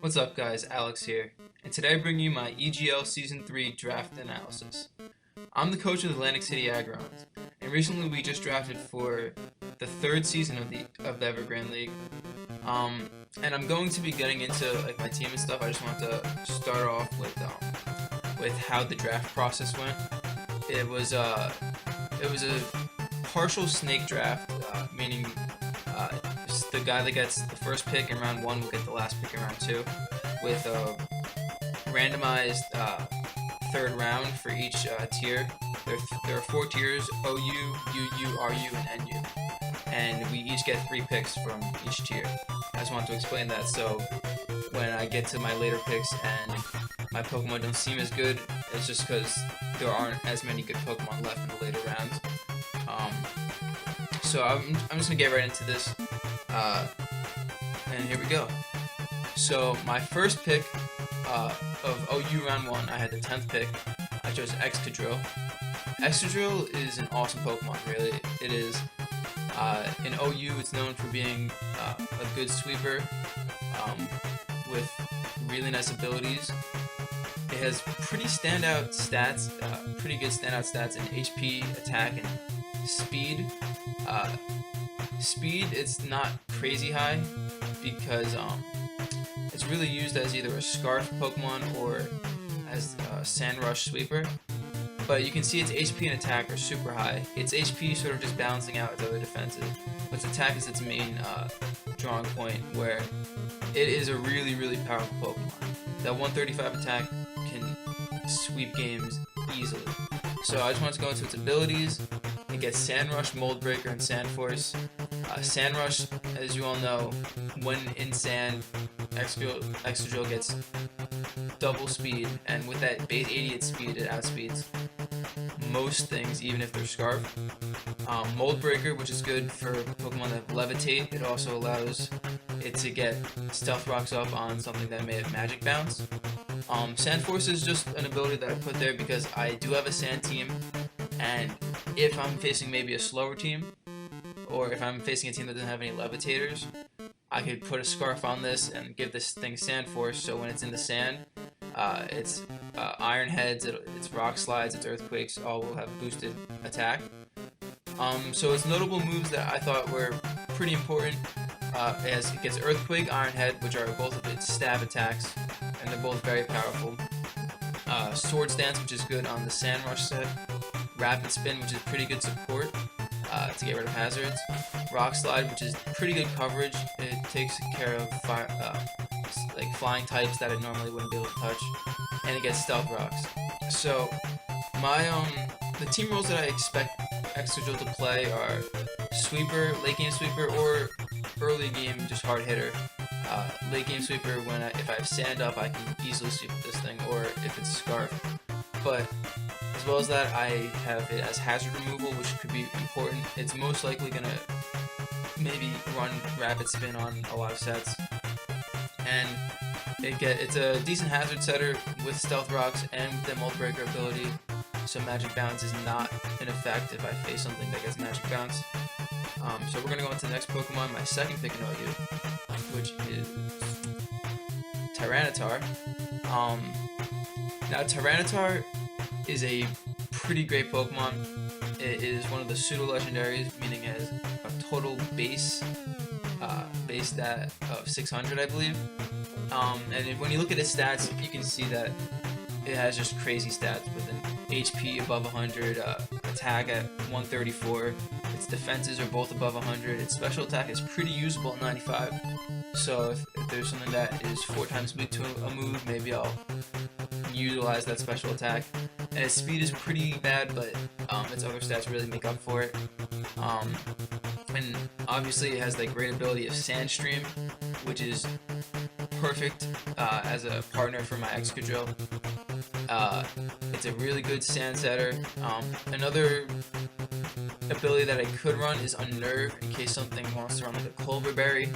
What's up guys, Alex here, and today I bring you my EGL Season 3 draft analysis. I'm the coach of the Atlantic City Agrons, and recently we just drafted for the third season of the Evergrande League. And I'm going to be getting into my team and stuff. I just want to start off with how the draft process went. It was a partial snake draft, meaning the guy that gets the first pick in round 1 will get the last pick in round 2, with a randomized third round for each tier. There are 4 tiers: OU, UU, RU, and NU, and we each get 3 picks from each tier. I just want to explain that so when I get to my later picks and my Pokemon don't seem as good, it's just because there aren't as many good Pokemon left in the later rounds. So I'm just gonna get right into this. And here we go. So my first pick of OU round 1, I had the 10th pick. I chose Excadrill. Excadrill is an awesome Pokemon, really. It is. In OU, it's known for being a good sweeper with really nice abilities. It has pretty standout stats, pretty good standout stats in HP, attack, and speed. Speed, it's not crazy high because it's really used as either a Scarf Pokemon or as a Sand Rush Sweeper. But you can see its HP and attack are super high. Its HP sort of just balancing out its other defenses, but its attack is its main drawing point, where it is a really powerful Pokemon. That 135 attack can sweep games easily. So I just want to go into its abilities. It gets Sand Rush, Mold Breaker, and Sand Force. Sand Rush, as you all know, when in sand, Excadrill gets double speed, and with that base 88 speed, it outspeeds most things, even if they're Scarf. Mold Breaker, which is good for Pokemon that levitate, it also allows it to get Stealth Rocks up on something that may have Magic Bounce. Sand Force is just an ability that I put there because I do have a sand team, and if I'm facing maybe a slower team, or if I'm facing a team that doesn't have any levitators, I could put a Scarf on this and give this thing Sand Force, so when it's in the sand, its Iron Heads, its Rock Slides, its Earthquakes, all will have boosted attack. So its notable moves that I thought were pretty important, as it gets Earthquake, Iron Head, which are both of its stab attacks, and they're both very powerful. Swords Dance, which is good on the Sand Rush set. Rapid Spin, which is pretty good support to get rid of hazards. Rock Slide, which is pretty good coverage. It takes care of flying types that I normally wouldn't be able to touch, and it gets Stealth Rocks. So my the team roles that I expect Excadrill to play are Sweeper, late game Sweeper, or early game just hard hitter. Late game Sweeper, if I have Sand up, I can easily sweep this thing, or if it's Scarf. But as well as that, I have it as hazard removal, which could be important. It's most likely gonna maybe run Rapid Spin on a lot of sets, and it's a decent hazard setter with Stealth Rocks and with the Mold Breaker ability. So Magic Bounce is not in effect if I face something that gets Magic Bounce. So we're gonna go into the next Pokemon, my second pick in OU, which is Tyranitar. Now Tyranitar is a pretty great Pokemon. It is one of the pseudo-legendaries, meaning it has a total base stat of 600, I believe. And when you look at its stats, you can see that it has just crazy stats with an HP above 100, attack at 134. Its defenses are both above 100. Its special attack is pretty usable at 95. So if there's something that is 4 times weak to a move, maybe I'll utilize that special attack. And its speed is pretty bad, but its other stats really make up for it. And obviously it has the great ability of Sandstream, which is perfect as a partner for my Excadrill. It's a really good sand setter. Another ability that I could run is Unnerve, in case something wants to run like a Culver Berry.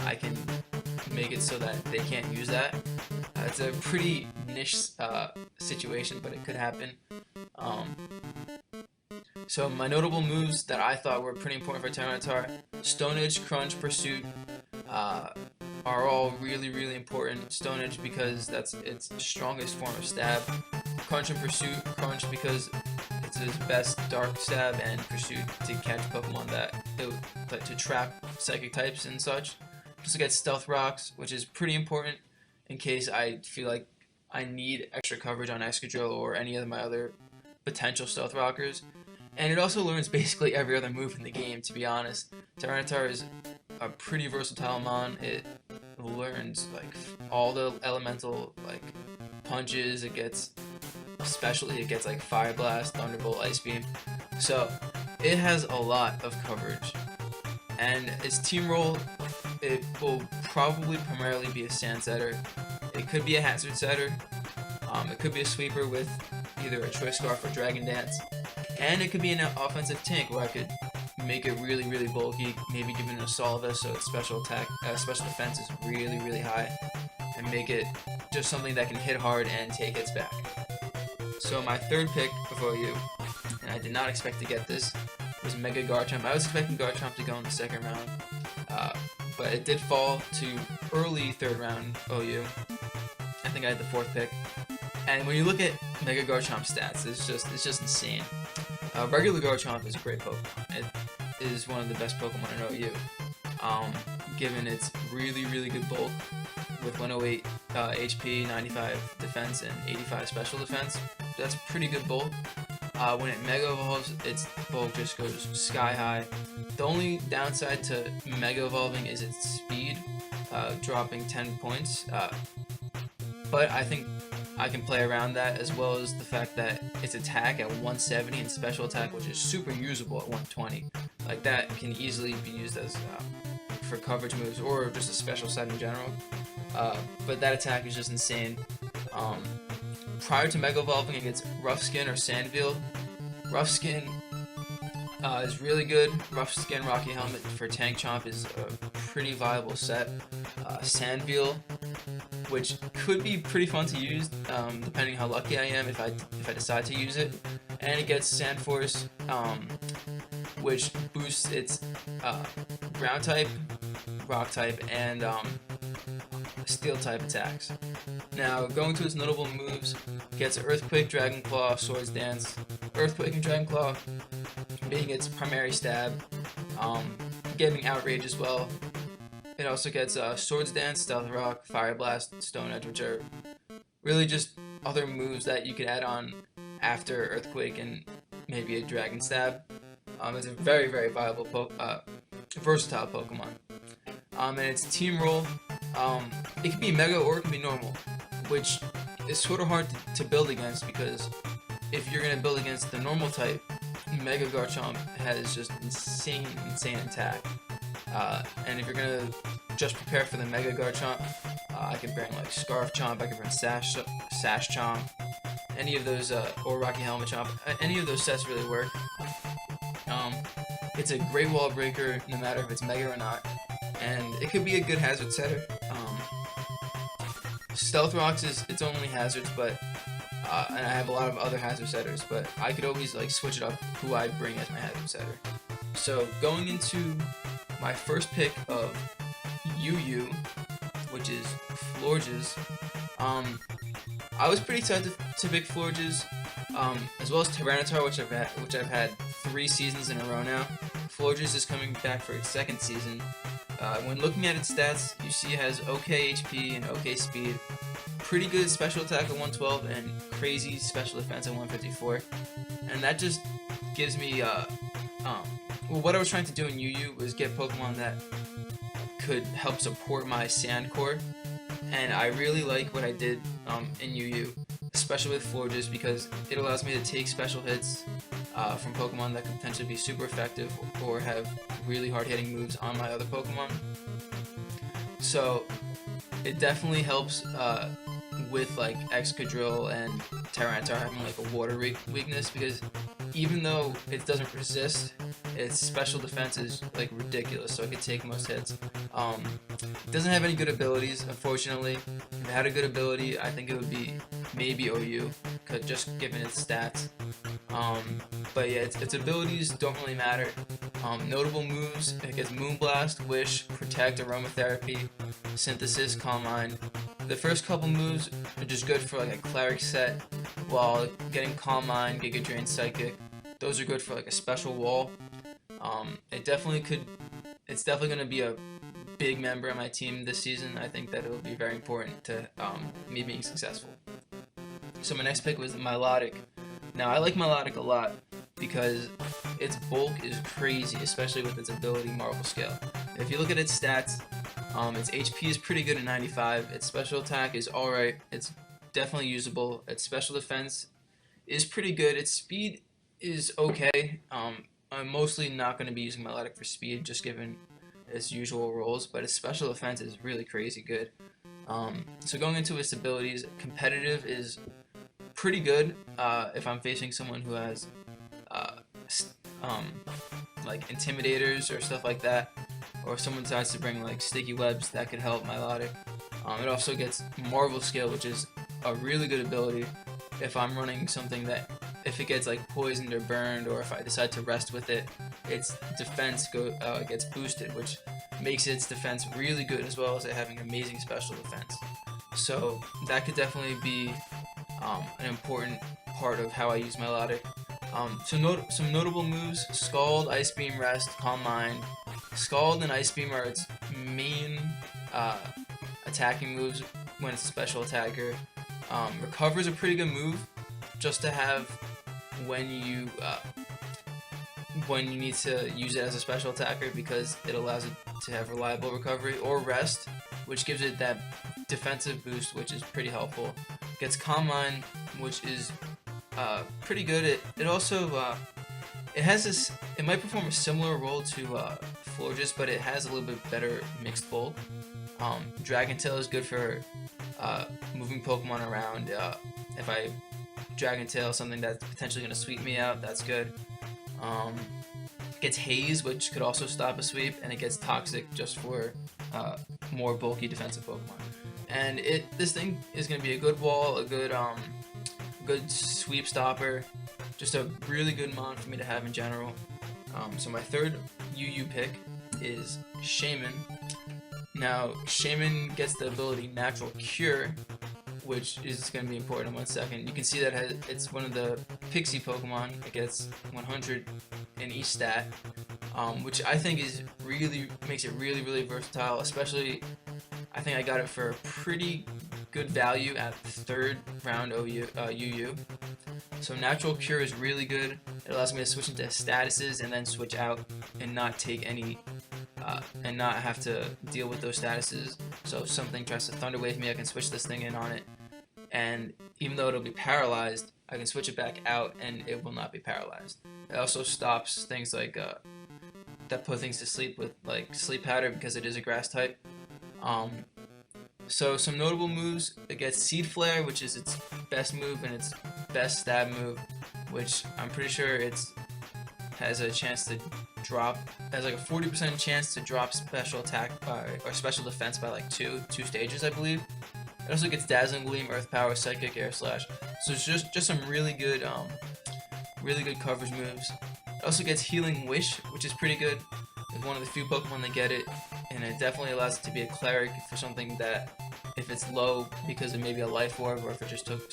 I can make it so that they can't use that. It's a pretty niche situation, but it could happen. So my notable moves that I thought were pretty important for Tyranitar: Stone Edge, Crunch, Pursuit, are all really important. Stone Edge because that's its strongest form of stab. Crunch and Pursuit. Crunch because it's his best dark stab, and Pursuit to catch Pokemon to trap psychic types and such. Also get Stealth Rocks, which is pretty important in case I feel like I need extra coverage on Excadrill or any of my other potential Stealth Rockers. And it also learns basically every other move in the game, to be honest. Tyranitar is a pretty versatile mon. It learns like all the elemental like punches. It gets especially it gets like Fire Blast, Thunderbolt, Ice Beam. So it has a lot of coverage. And its team role, it will probably primarily be a Sand Setter. It could be a Hazard Setter. It could be a Sweeper with either a Choice Scarf or Dragon Dance. And it could be an offensive tank where I could make it really bulky, maybe give it an Assault Vest so its special defense is really high, and make it just something that can hit hard and take hits back. So my third pick of OU, and I did not expect to get this, was Mega Garchomp. I was expecting Garchomp to go in the second round, but it did fall to early third round OU. I think I had the fourth pick. And when you look at Mega Garchomp stats, it's just insane. Regular Garchomp is a great Pokemon. It is one of the best Pokemon in OU. Given its really good bulk with 108 HP, 95 defense, and 85 special defense, that's pretty good bulk. When it Mega Evolves, its bulk just goes sky high. The only downside to Mega Evolving is its speed, dropping 10 points. But I think I can play around that, as well as the fact that its attack at 170 and special attack, which is super usable at 120, like that can easily be used as for coverage moves or just a special set in general. But that attack is just insane. Prior to Mega Evolving, it gets Rough Skin or Sandveil. Rough Skin is really good. Rough Skin Rocky Helmet for Tank Chomp is a pretty viable set. Sandveil, which could be pretty fun to use, depending how lucky I am if I decide to use it. And it gets Sand Force, which boosts its ground type, rock type, and steel type attacks. Now, going to its notable moves, gets Earthquake, Dragon Claw, Swords Dance. Earthquake and Dragon Claw being its primary stab, getting Outrage as well. It also gets Swords Dance, Stealth Rock, Fire Blast, Stone Edge, which are really just other moves that you could add on after Earthquake and maybe a Dragon Stab. It's a very viable, versatile Pokemon. And its team role, it can be Mega or it can be normal, which is sort of hard to build against, because if you're going to build against the normal type, Mega Garchomp has just insane attack. And if you're gonna just prepare for the Mega Garchomp, I could bring like Scarf Chomp, I could bring Sash Chomp, any of those, or Rocky Helmet Chomp. Any of those sets really work. It's a great wall breaker, no matter if it's Mega or not, and it could be a good hazard setter. Stealth Rocks is its only hazards, but and I have a lot of other hazard setters, but I could always like switch it up who I bring as my hazard setter. So going into my first pick of UU, which is Florges, I was pretty excited to pick Florges, as well as Tyranitar, which I've had 3 seasons in a row now. Florges is coming back for its second season. When looking at its stats, you see it has okay HP and okay speed, pretty good special attack at 112, and crazy special defense at 154. And that just gives me, well, what I was trying to do in UU was get Pokemon that could help support my Sand Core, and I really like what I did in UU, especially with Florges, because it allows me to take special hits from Pokemon that could potentially be super effective or have really hard-hitting moves on my other Pokemon. So it definitely helps with like Excadrill and Tyranitar having like a water weakness, because even though it doesn't resist, its special defense is like ridiculous, so it can take most hits. It doesn't have any good abilities, unfortunately. If it had a good ability, I think it would be maybe OU, just given its stats. But yeah, its abilities don't really matter. Notable moves: it gets Moonblast, Wish, Protect, Aromatherapy, Synthesis, Calm Mind. The first couple moves are just good for like a Cleric set, while getting Calm Mind, Giga Drain, Psychic, those are good for like a special wall. It's definitely going to be a big member of my team this season. I think that it'll be very important to me being successful. So my next pick was Milotic. Now I like Milotic a lot because its bulk is crazy, especially with its ability Marvel Scale. If you look at its stats, its HP is pretty good at 95, its special attack is alright, it's definitely usable, its special defense is pretty good, its speed is okay. I'm mostly not going to be using Milotic for speed, just given its usual roles, but its special defense is really crazy good. So going into its abilities, competitive is pretty good if I'm facing someone who has like intimidators or stuff like that, or if someone decides to bring like sticky webs, that could help Milotic. It also gets Marvel Scale, which is a really good ability if I'm running something that, if it gets like poisoned or burned, or if I decide to rest with it, its defense gets boosted, which makes its defense really good, as well as it having amazing special defense. So that could definitely be an important part of how I use Milotic. Some notable moves: Scald, Ice Beam, Rest, Calm Mind. Scald and Ice Beam are its main attacking moves when it's a special attacker. Recover is a pretty good move just to have when you need to use it as a special attacker, because it allows it to have reliable recovery, or Rest, which gives it that defensive boost, which is pretty helpful. Gets Calm Mind, which is pretty good. It also it has this. It might perform a similar role to Florges, but it has a little bit better mixed bulk. Dragon Tail is good for moving Pokemon around. If I Dragon Tail something that's potentially going to sweep me out, that's good. Gets Haze, which could also stop a sweep, and it gets Toxic just for more bulky defensive Pokemon. And this thing is going to be a good wall, a good sweep stopper, just a really good mon for me to have in general. So my third UU pick is Shaymin. Now, Shaymin gets the ability Natural Cure, which is going to be important in 1 second. You can see that it's one of the Pixie Pokemon. It gets 100 in each stat, which I think makes it really versatile. Especially, I think I got it for a pretty good value at 3rd round UU. So Natural Cure is really good. It allows me to switch into statuses and then switch out and not take any and not have to deal with those statuses. So if something tries to Thunder Wave me, I can switch this thing in on it, and even though it'll be paralyzed, I can switch it back out and it will not be paralyzed. It also stops things like that put things to sleep, with like Sleep Powder, because it is a grass type. So some notable moves: it gets Seed Flare, which is its best move and its best stab move, which I'm pretty sure has a chance to drop, has like a 40% chance to drop special attack or special defense by like two stages, I believe. It also gets Dazzling Gleam, Earth Power, Psychic, Air Slash. So it's just some really good coverage moves. It also gets Healing Wish, which is pretty good. It's one of the few Pokemon that get it, and it definitely allows it to be a Cleric for something that, if it's low because of maybe a Life Orb, or if it just took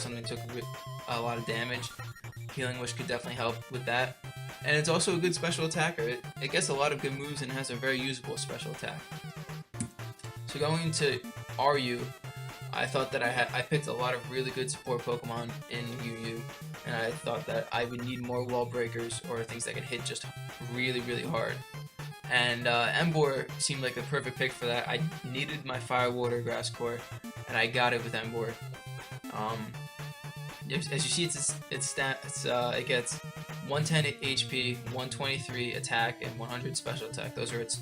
a lot of damage, Healing Wish could definitely help with that. And it's also a good special attacker. It gets a lot of good moves and has a very usable special attack. So going into RU, I thought that I picked a lot of really good support Pokemon in UU, and I thought that I would need more wall breakers or things that can hit just really hard. And Emboar seemed like the perfect pick for that. I needed my Fire, Water, Grass Core, and I got it with Emboar. As you see, it gets 110 HP, 123 attack, and 100 special attack. Those are its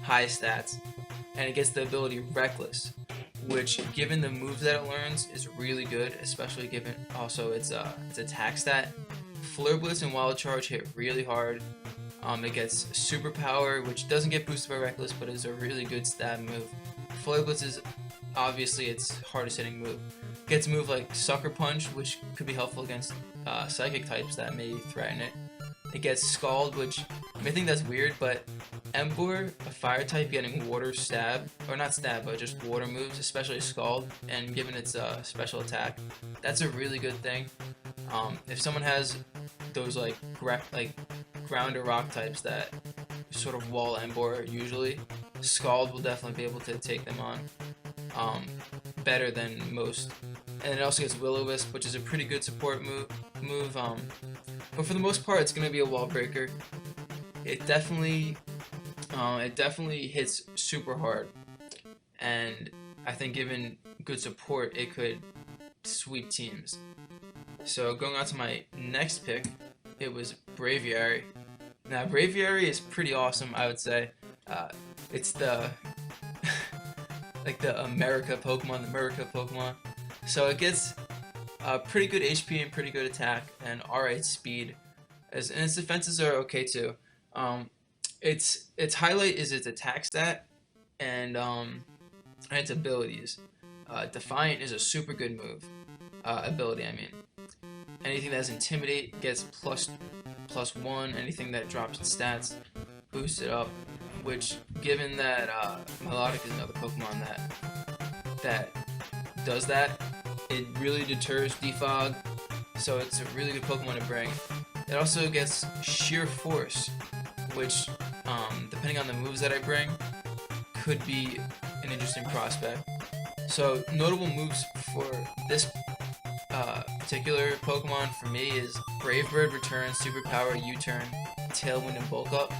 highest stats. And it gets the ability Reckless, which, given the moves that it learns, is really good, especially given also its attack stat. Flare Blitz and Wild Charge hit really hard. It gets Super Power, which doesn't get boosted by Reckless, but is a really good stab move. Flare Blitz is obviously its hardest hitting move. Gets a move like Sucker Punch, which could be helpful against Psychic types that may threaten it. It gets Scald, which I think that's weird, but Emboar, a fire type, getting water stab, or not stab, but just water moves, especially Scald, and given its special attack, that's a really good thing. If someone has those like ground or rock types that sort of wall Emboar usually, Scald will definitely be able to take them on better than most. And it also gets Will-O-Wisp, which is a pretty good support move. But for the most part, it's going to be a wall breaker. It definitely hits super hard, and I think given good support, it could sweep teams. So going on to my next pick, it was Braviary. Now Braviary is pretty awesome, I would say. It's the like the America Pokemon. So it gets pretty good HP and pretty good attack and alright speed, and its defenses are okay too. Its highlight is its attack stat and its abilities. Defiant is a super good move. Ability, I mean. Anything that has Intimidate gets +1. Anything that drops its stats boosts it up. Which, given that Milotic is another Pokemon that does that, it really deters Defog. So it's a really good Pokemon to bring. It also gets Sheer Force, which, depending on the moves that I bring, could be an interesting prospect. So notable moves for this particular Pokemon for me is Brave Bird, Return, Superpower, U-Turn, Tailwind, and Bulk Up.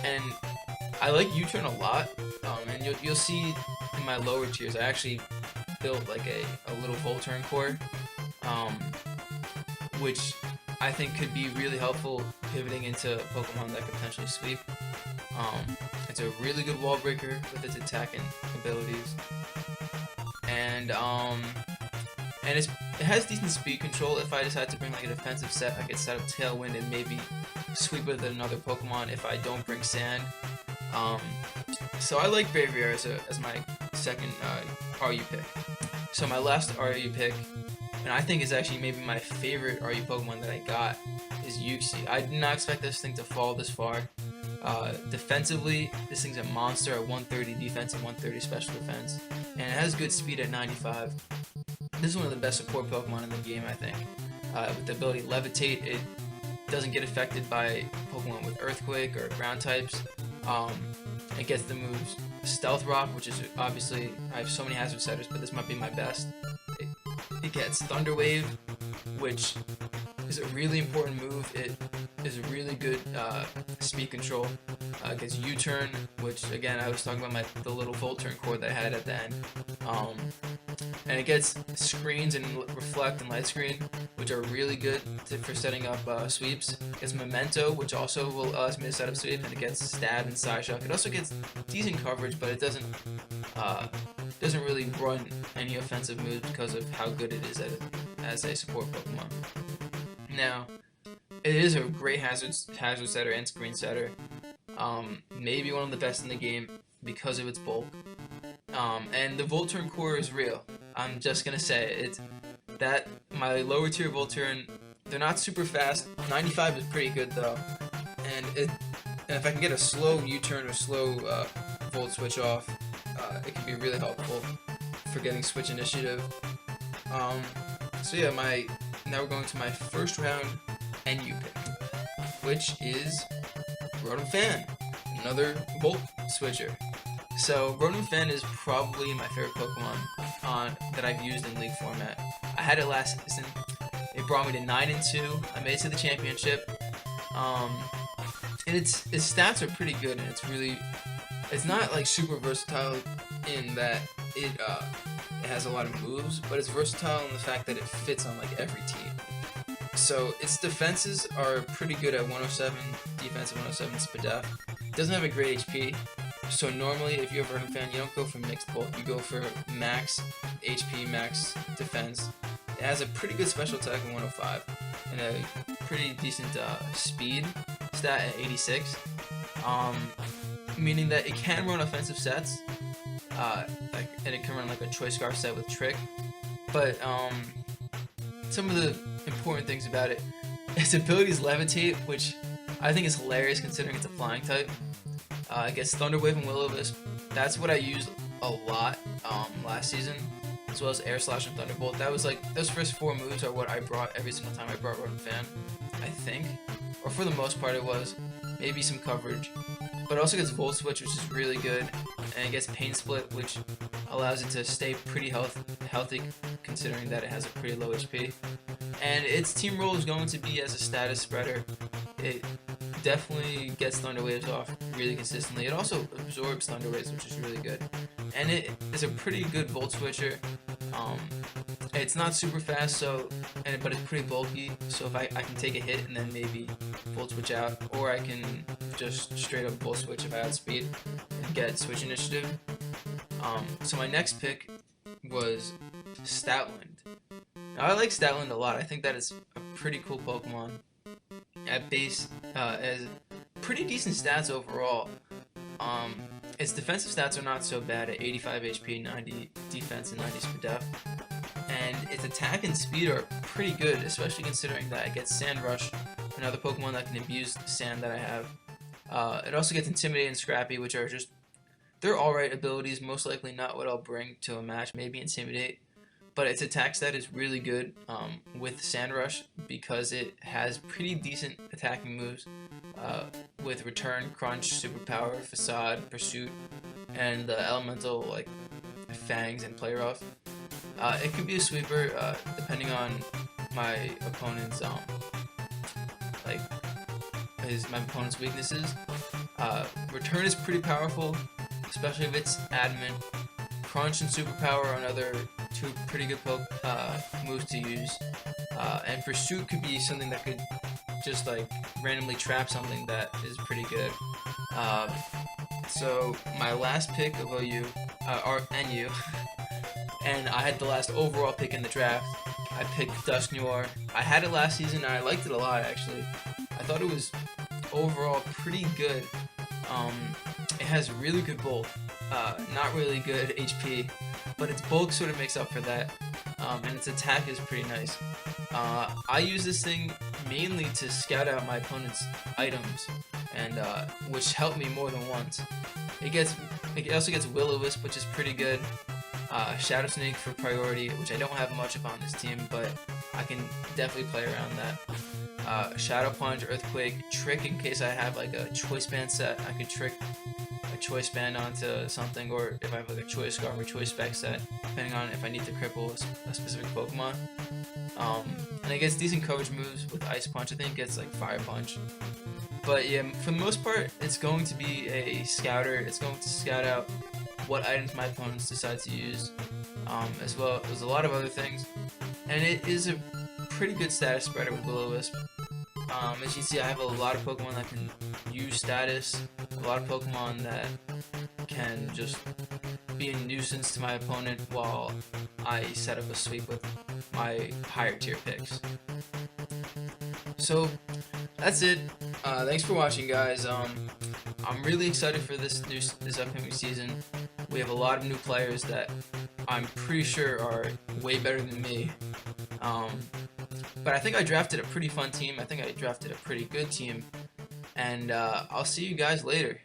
And I like U-Turn a lot, and you'll see in my lower tiers I actually built like a little Volturn core, which I think could be really helpful pivoting into Pokemon that could potentially sweep. It's a really good wall breaker with its attacking abilities, and it has decent speed control. If I decide to bring like a defensive set, I could set up Tailwind and maybe sweep with another Pokemon if I don't bring Sand. So I like Braviary as my second RU pick. So my last RU pick, and I think is actually maybe my favorite RU Pokemon that I got, is Uxie. I did not expect this thing to fall this far. Defensively, this thing's a monster at 130 defense and 130 special defense, and it has good speed at 95. This is one of the best support Pokemon in the game, I think. With the ability Levitate, it doesn't get affected by Pokemon with Earthquake or Ground types. It gets the moves Stealth Rock, which is obviously, I have so many hazard setters, but this might be my best. It gets Thunder Wave, which is a really important move. It is a really good speed control. It gets U-Turn, which again I was talking about the little Volturn core that I had at the end. And it gets Screens and Reflect and Light Screen, which are really good for setting up sweeps. It gets Memento, which also will allow me to set up sweep, and it gets Stab and Side Shock. It also gets decent coverage, but it doesn't really run any offensive moves because of how good it is as a support Pokemon. Now, it is a great hazard setter and screen setter. Maybe one of the best in the game because of its bulk. And the Volturn core is real. I'm just gonna say it. That my lower tier Volturn, they're not super fast. 95 is pretty good though, and if I can get a slow U-turn or slow Volt switch off, it can be really helpful for getting switch initiative. So yeah, now we're going to my first round NU pick, which is Rotom Fan, another Volt switcher. So Rotom Fan is probably my favorite Pokemon that I've used in League format. I had it last season. It brought me to 9-2. I made it to the championship. And its stats are pretty good, and it's not like super versatile in that it has a lot of moves, but it's versatile in the fact that it fits on like every team. So its defenses are pretty good at 107 defense and 107 speed def. It doesn't have a great HP. So normally, if you're a Rotom Fan, you don't go for mixed bulk. You go for max HP, max defense. It has a pretty good special attack in 105 and a pretty decent speed stat at 86. Meaning that it can run offensive sets, and it can run like a Choice Scarf set with Trick. But some of the important things about it, its ability is Levitate, which I think is hilarious considering it's a flying type. It gets Thunder Wave and Will-O-Wisp. That's what I used a lot last season, as well as Air Slash and Thunderbolt. That was like, those first 4 moves are what I brought every single time I brought Rotom Fan, I think. Or for the most part it was. Maybe some coverage. But it also gets Volt Switch, which is really good. And it gets Pain Split, which allows it to stay pretty healthy considering that it has a pretty low HP. And its team role is going to be as a status spreader. It definitely gets Thunder Waves off really consistently. It also absorbs Thunder Waves, which is really good. And it is a pretty good Volt Switcher. It's not super fast, but it's pretty bulky, so if I can take a hit and then maybe Volt Switch out, or I can just straight up Volt Switch if I outspeed and get Switch Initiative. So my next pick was Stoutland. Now I like Stoutland a lot. I think that is a pretty cool Pokemon. At base, has pretty decent stats overall. Its defensive stats are not so bad at 85 HP, 90 defense, and 90 speed def. And its attack and speed are pretty good, especially considering that it gets Sand Rush, another Pokemon that can abuse the sand that I have. It also gets Intimidate and Scrappy, which are just, they're alright abilities, most likely not what I'll bring to a match, maybe Intimidate. But its attack stat is really good with Sand Rush because it has pretty decent attacking moves with Return, Crunch, Superpower, Facade, Pursuit, and the elemental like Fangs and Play Rough. It could be a sweeper depending on my opponent's my opponent's weaknesses. Return is pretty powerful, especially if it's Adamant. Crunch and Superpower are another 2 pretty good moves to use. And Pursuit could be something that could just like randomly trap something that is pretty good. So my last pick of OU, or NU, and I had the last overall pick in the draft. I picked Dusknoir. I had it last season and I liked it a lot actually. I thought it was overall pretty good. It has really good bulk, not really good HP, but its bulk sort of makes up for that, and its attack is pretty nice. I use this thing mainly to scout out my opponent's items, and which helped me more than once. It also gets Will-O-Wisp, which is pretty good. Shadow Snake for priority, which I don't have much of on this team, but I can definitely play around that. Shadow Plunge, Earthquake, Trick in case I have like a Choice Band set. I could trick a Choice Band onto something, or if I have like a Choice Scarf or Choice Spec set, depending on if I need to cripple a specific Pokemon. And it gets decent coverage moves with Ice Punch. I think it gets like Fire Punch. But yeah, for the most part, it's going to be a scouter. It's going to scout out what items my opponents decide to use, as well as a lot of other things. And it is a pretty good status spreader with Will-O-Wisp. As you can see, I have a lot of Pokemon that can use status, a lot of Pokemon that can just be a nuisance to my opponent while I set up a sweep with my higher tier picks. So that's it. Thanks for watching, guys. I'm really excited for this upcoming season. We have a lot of new players that I'm pretty sure are way better than me. But I think I drafted a pretty fun team. I think I drafted a pretty good team. And I'll see you guys later.